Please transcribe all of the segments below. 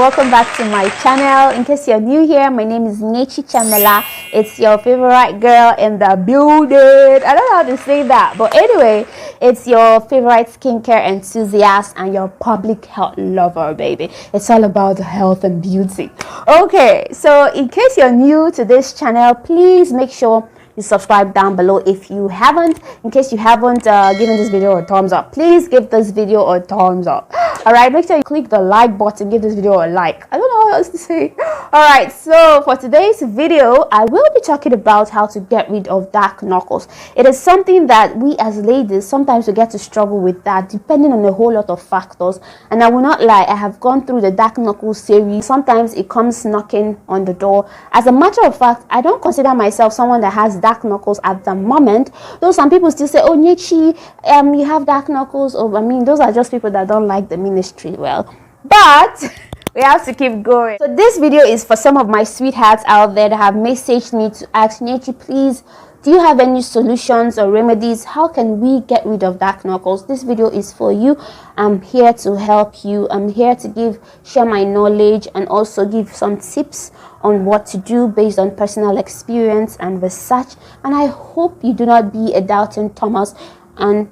welcome back to my channel. In case you're new here, my name is Nyechi Chiemela. It's your favorite girl in the building. I don't know how to say that, but anyway, it's your favorite skincare enthusiast and your public health lover, baby. It's all about health and beauty. Okay, so in case you're new to this channel, please make sure you subscribe down below if you haven't. In case you haven't given this video a thumbs up, please give this video a thumbs up. All right, make sure you click the like button, give this video a like. I don't know what else to say. All right, so for today's video, I will be talking about how to get rid of dark knuckles. It is something that we as ladies sometimes we get to struggle with, that depending on a whole lot of factors. And I will not lie, I have gone through the dark knuckles series. Sometimes it comes knocking on the door. As a matter of fact, I don't consider myself someone that has dark knuckles at the moment, though some people still say, oh Nyechi, you have dark knuckles. Oh, I mean, those are just people that don't like the ministry well, but we have to keep going. So this video is for some of my sweethearts out there that have messaged me to ask, Nyechi, please, do you have any solutions or remedies? How can we get rid of dark knuckles? This video is for you. I'm here to help you. I'm here to share my knowledge and also give some tips on what to do based on personal experience and research. And I hope you do not be a doubting Thomas and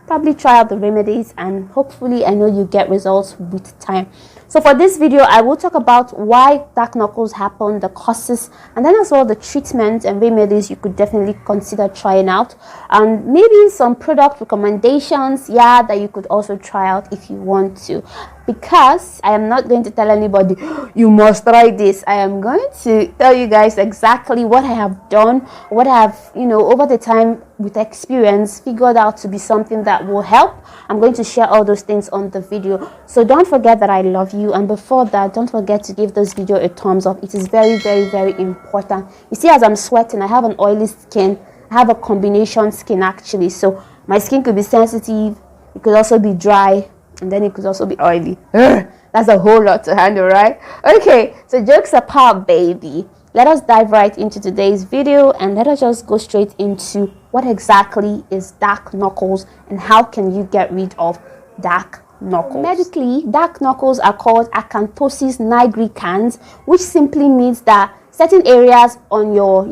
probably try out the remedies, and hopefully I know you get results with time. So for this video, I will talk about why dark knuckles happen, the causes, and then as well the treatment and remedies you could definitely consider trying out, and maybe some product recommendations, that you could also try out if you want to. Because I am not going to tell anybody you must try this. I am going to tell you guys exactly what I have done, what I have, over the time with experience figured out to be something that will help. I'm going to share all those things on the video. So don't forget that I love you, and before that, don't forget to give this video a thumbs up. It is very, very, very important. You see, as I'm sweating, I have an oily skin. I have a combination skin actually, so my skin could be sensitive, it could also be dry, and then it could also be oily. That's a whole lot to handle, right? Okay, so jokes apart, baby, let us dive right into today's video, and let us just go straight into what exactly is dark knuckles and how can you get rid of dark knuckles. Medically, dark knuckles are called acanthosis nigricans, which simply means that certain areas on your,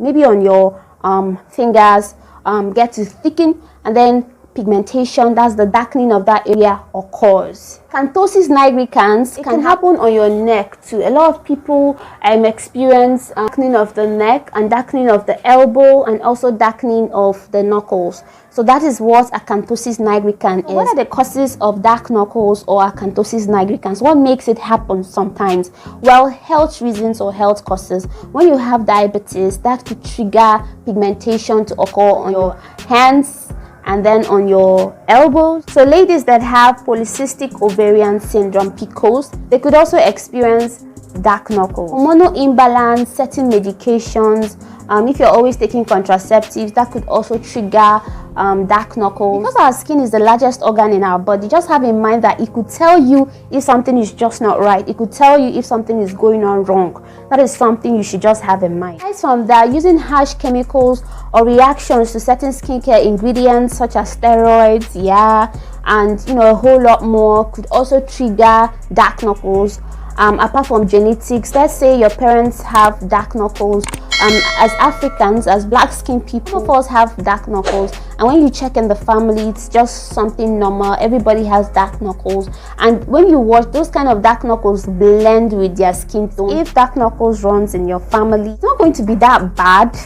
maybe on your fingers get to thicken, and then pigmentation, that's the darkening of that area, occurs. Acanthosis nigricans can happen on your neck too. A lot of people experience darkening of the neck and darkening of the elbow, and also darkening of the knuckles. So that is what acanthosis nigricans is. What are the causes of dark knuckles or acanthosis nigricans? What makes it happen sometimes? Well, health reasons or health causes. When you have diabetes, that could trigger pigmentation to occur on your hands and then on your elbows. So ladies that have polycystic ovarian syndrome, PCOS, they could also experience dark knuckles. Hormonal imbalance, certain medications, if you're always taking contraceptives, that could also trigger dark knuckles. Because our skin is the largest organ in our body, just have in mind that it could tell you if something is just not right. It could tell you if something is going on wrong. That is something you should just have in mind. Aside from that, using harsh chemicals or reactions to certain skincare ingredients such as steroids, and a whole lot more could also trigger dark knuckles. Apart from genetics, let's say your parents have dark knuckles. As Africans, as black skinned people, of us have dark knuckles, and when you check in the family, it's just something normal. Everybody has dark knuckles, and when you watch, those kind of dark knuckles blend with their skin tone. If dark knuckles runs in your family, it's not going to be that bad.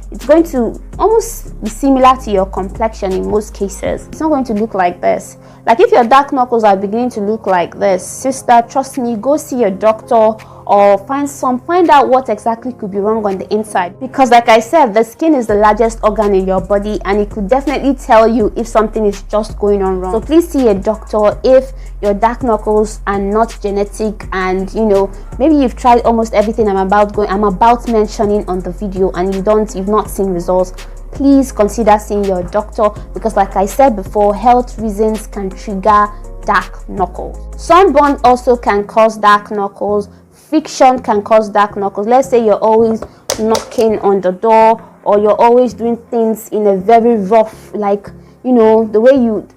It's going to almost be similar to your complexion in most cases. It's not going to look like this. Like if your dark knuckles are beginning to look like this, sister, trust me, go see your doctor or find out what exactly could be wrong on the inside. Because like I said, the skin is the largest organ in your body, and it could definitely tell you if something is just going on wrong. So please see a doctor if your dark knuckles are not genetic, and maybe you've tried almost everything I'm about mentioning on the video, and you've not seen results. Please consider seeing your doctor, because like I said before, health reasons can trigger dark knuckles. Sunburn also can cause dark knuckles. Friction can cause dark knuckles. Let's say you're always knocking on the door, or you're always doing things in a very rough, the way you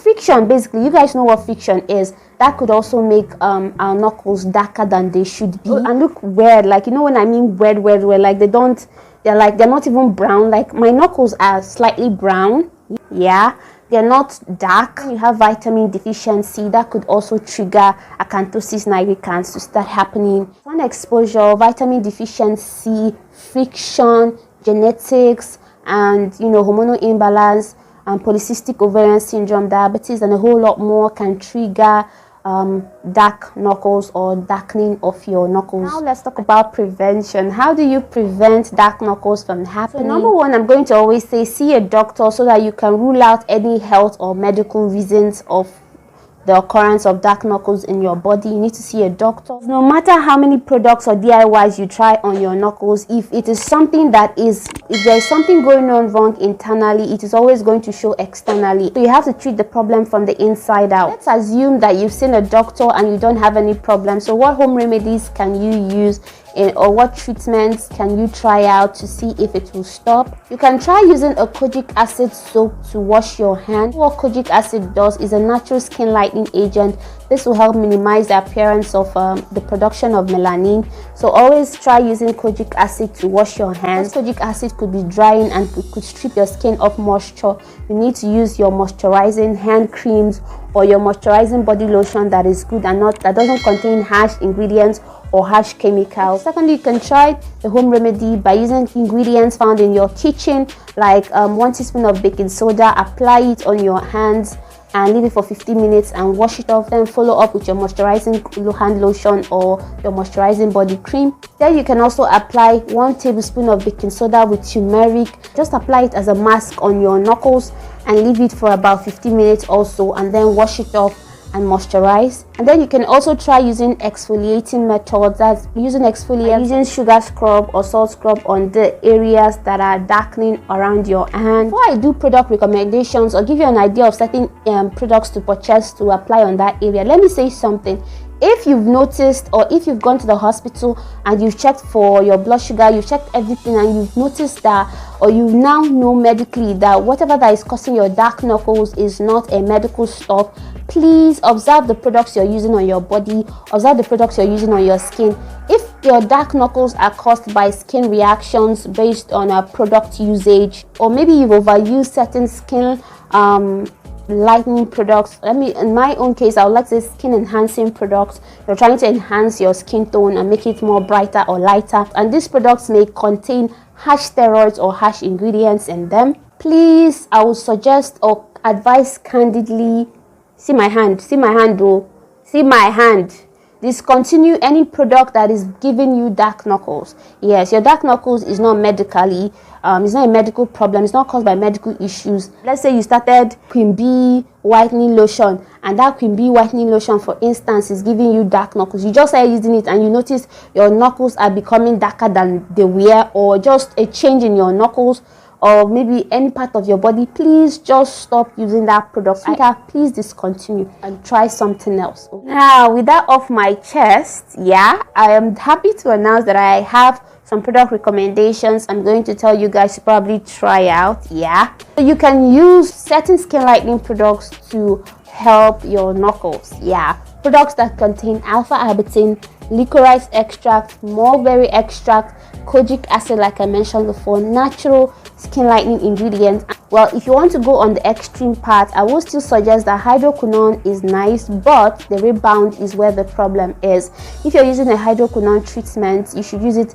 friction, basically, you guys know what friction is. that could also make our knuckles darker than they should be and look weird. Like, you know when I mean weird, like they're not even brown. Like my knuckles are slightly brown, yeah, they're not dark. When you have vitamin deficiency, that could also trigger acanthosis nigricans to start happening. Sun exposure, vitamin deficiency, friction, genetics, and hormonal imbalance, polycystic ovarian syndrome, diabetes, and a whole lot more can trigger dark knuckles or darkening of your knuckles. Now let's talk about prevention. How do you prevent dark knuckles from happening? So number one, I'm going to always say see a doctor so that you can rule out any health or medical reasons of the occurrence of dark knuckles in your body. You need to see a doctor. No matter how many products or DIYs you try on your knuckles, if it is something if there is something going on wrong internally, it is always going to show externally. So you have to treat the problem from the inside out. Let's assume that you've seen a doctor and you don't have any problem. So what home remedies can you use or what treatments can you try out to see if it will stop? You can try using a kojic acid soap to wash your hand. What kojic acid does is a natural skin lightening agent. This will help minimize the appearance of the production of melanin. So always try using kojic acid to wash your hands. Kojic acid could be drying and could strip your skin of moisture. You need to use your moisturizing hand creams or your moisturizing body lotion that is good and that doesn't contain harsh ingredients or harsh chemicals. Secondly, you can try the home remedy by using ingredients found in your kitchen, like 1 teaspoon of baking soda. Apply it on your hands and leave it for 15 minutes and wash it off. Then follow up with your moisturizing hand lotion or your moisturizing body cream. Then you can also apply 1 tablespoon of baking soda with turmeric. Just apply it as a mask on your knuckles and leave it for about 15 minutes also, and then wash it off and moisturize. And then you can also try using exfoliating methods. That's using exfoliant, using sugar scrub or salt scrub on the areas that are darkening around your hand. Before I do product recommendations or give you an idea of certain products to purchase to apply on that area, let me say something. If you've noticed, or if you've gone to the hospital and you've checked for your blood sugar, you've checked everything and you've noticed that, or you now know medically that whatever that is causing your dark knuckles is not a medical stuff, please observe the products you're using on your body, observe the products you're using on your skin. If your dark knuckles are caused by skin reactions based on a product usage, or maybe you've overused certain skin lightening products, in my own case, I would like to say skin enhancing products. You're trying to enhance your skin tone and make it more brighter or lighter, and these products may contain harsh steroids or harsh ingredients in them. Please, I would suggest or advise candidly, see my hand though, see my hand, discontinue any product that is giving you dark knuckles. Yes, your dark knuckles is not medically it's not a medical problem, it's not caused by medical issues. Let's say you started Queen Bee whitening lotion, and that Queen Bee whitening lotion, for instance, is giving you dark knuckles. You just started using it and you notice your knuckles are becoming darker than they were, or just a change in your knuckles, or maybe any part of your body. Please just stop using that product. Please discontinue and try something else. Now, with that off my chest, yeah, I am happy to announce that I have some product recommendations I'm going to tell you guys to probably try out. Yeah, so you can use certain skin lightening products to help your knuckles. Yeah, products that contain alpha arbutin, licorice extract, mulberry extract, kojic acid, like I mentioned before, natural skin lightening ingredients. Well, if you want to go on the extreme part, I will still suggest that hydroquinone is nice, but the rebound is where the problem is. If you're using a hydroquinone treatment, you should use it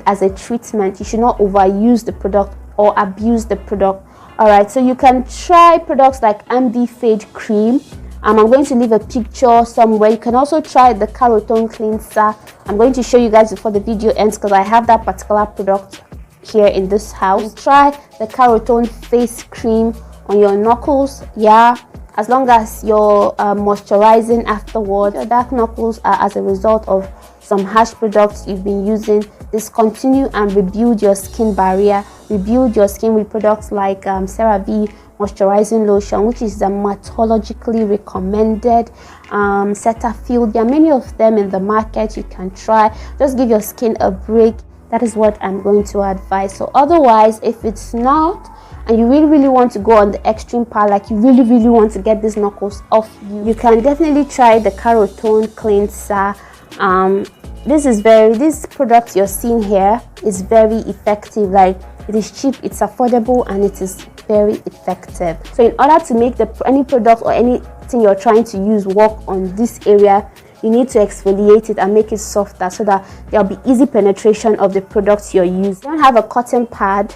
as a treatment. You should not overuse the product or abuse the product. All right, so you can try products like MD Fade Cream. I'm going to leave a picture somewhere. You can also try the Carotone Cleanser. I'm going to show you guys before the video ends because I have that particular product here in this house. Try the Carotone Face Cream on your knuckles. Yeah, as long as you're moisturizing afterwards. Your dark knuckles are as a result of some harsh products you've been using. Discontinue and rebuild your skin barrier. Rebuild your skin with products like CeraVe moisturizing lotion, which is dermatologically recommended. Cetaphil, there are many of them in the market. You can try. Just give your skin a break. That is what I'm going to advise. So otherwise, if it's not, and and you really want to go on the extreme part, like you really want to get these knuckles off you can definitely try the Carotone cleanser. This product you're seeing here is very effective. Like, it is cheap, it's affordable, and it is very effective. So in order to make any product or anything you're trying to use work on this area, you need to exfoliate it and make it softer so that there'll be easy penetration of the products you're using. You don't have a cotton pad.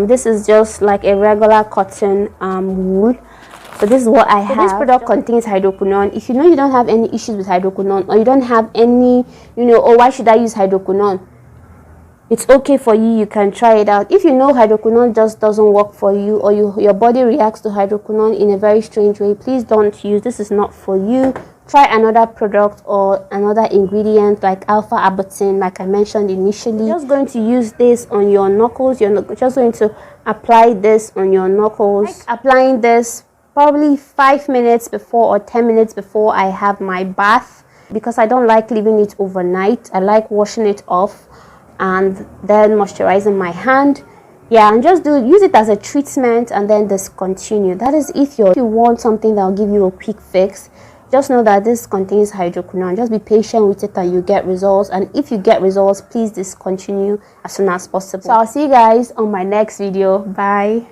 This is just like a regular cotton wool. So this is what I have. This product contains hydroquinone. If you know you don't have any issues with hydroquinone, or you don't have any, oh, why should I use hydroquinone? It's okay for you. You can try it out. If you know hydroquinone just doesn't work for you, or your body reacts to hydroquinone in a very strange way, please don't use. This is not for you. Try another product or another ingredient like alpha arbutin, like I mentioned initially. You're just going to use this on your knuckles. You're just going to apply this on your knuckles. Like applying this probably 5 minutes before or 10 minutes before I have my bath, because I don't like leaving it overnight. I like washing it off and then moisturizing my hand. Yeah, and just use it as a treatment and then discontinue. That is if you want something that will give you a quick fix. Just know that this contains hydroquinone. Just be patient with it and you get results. And if you get results, please discontinue as soon as possible. So I'll see you guys on my next video. Bye.